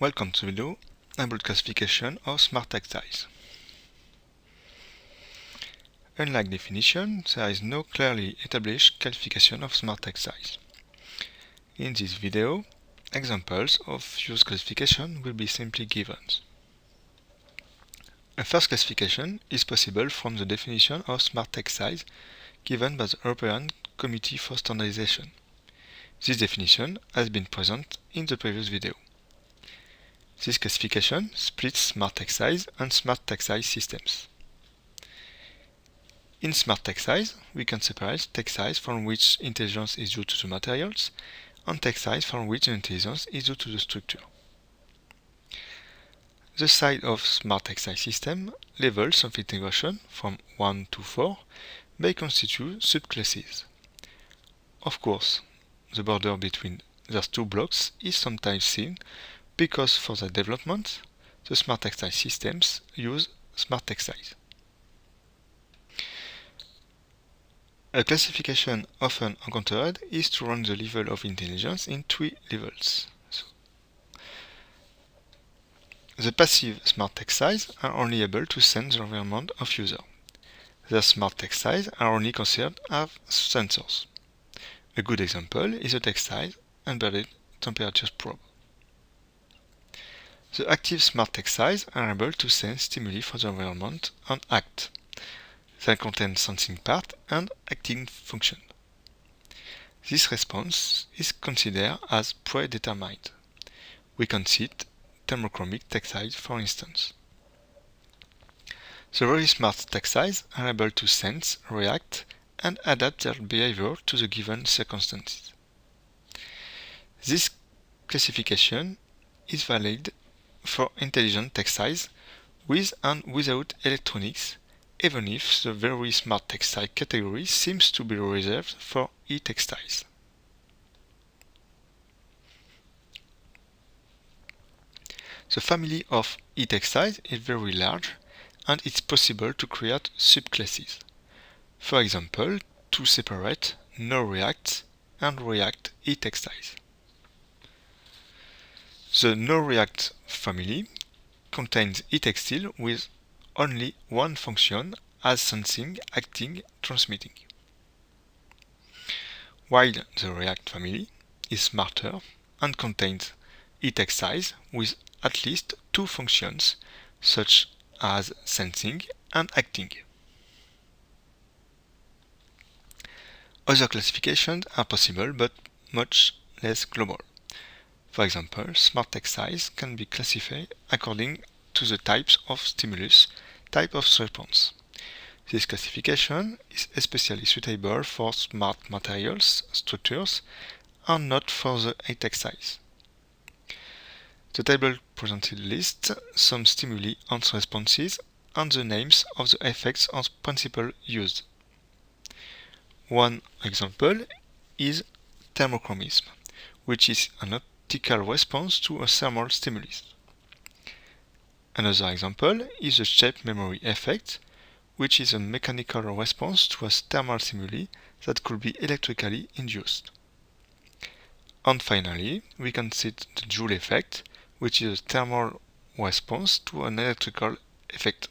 Welcome to the video about classification of smart text size. Unlike definition, there is no clearly established classification of smart text size. In this video, examples of used classification will be simply given. A first classification is possible from the definition of smart text size given by the European Committee for Standardization. This definition has been present in the previous video. This classification splits smart text size and smart text size systems. In smart text size, we can separate text size from which intelligence is due to the materials and text size from which intelligence is due to the structure. The size of smart text size system levels of integration from 1 to 4 may constitute subclasses. Of course, the border between those two blocks is sometimes seen because for the development, the smart text size systems use smart text size. A classification often encountered is to run the level of intelligence in 3 levels. The passive smart text size are only able to sense the environment of user. Their smart text size are only considered as sensors. A good example is the text size embedded temperature probe. The active smart text size are able to sense stimuli from the environment and act. They contain sensing part and acting function. This response is considered as predetermined. We can cite thermochromic text size for instance. The very smart text size are able to sense, react, and adapt their behavior to the given circumstances. This classification is valid for intelligent text size with and without electronics, even if the very smart text size category seems to be reserved for e-text size. The family of e-text size is very large and it's possible to create subclasses. For example, to separate no-react and react e-text size. The no-react family contains e-textile with only one function as sensing, acting, transmitting. While the react family is smarter and contains e-text size with at least 2 functions such as sensing and acting. Other classifications are possible but much less global. For example, smart text size can be classified according to the types of stimulus, type of response. This classification is especially suitable for smart materials structures and not for the e-text size. The table presented lists some stimuli and responses and the names of the effects and principles used. One example is thermochromism, which is an optical response to a thermal stimulus. Another example is the shape memory effect, which is a mechanical response to a thermal stimuli that could be electrically induced. And finally, we can cite the Joule effect, which is a thermal response to an electrical effect.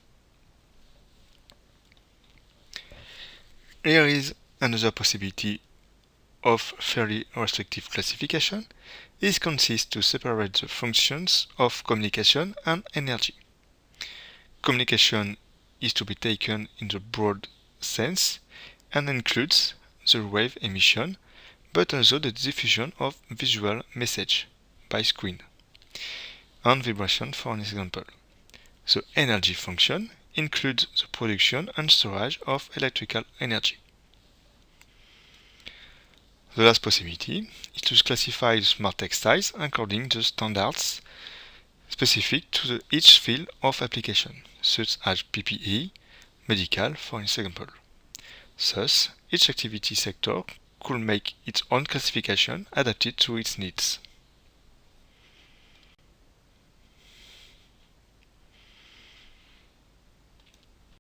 Here is another possibility of fairly restrictive classification. It consists to separate the functions of communication and energy. Communication is to be taken in the broad sense and includes the wave emission, but also the diffusion of visual message by screen, and vibration for an example. The energy function includes the production and storage of electrical energy. The last possibility is to classify the smart text size according to standards specific to each field of application, such as PPE, medical for example. Thus, each activity sector could make its own classification adapted to its needs.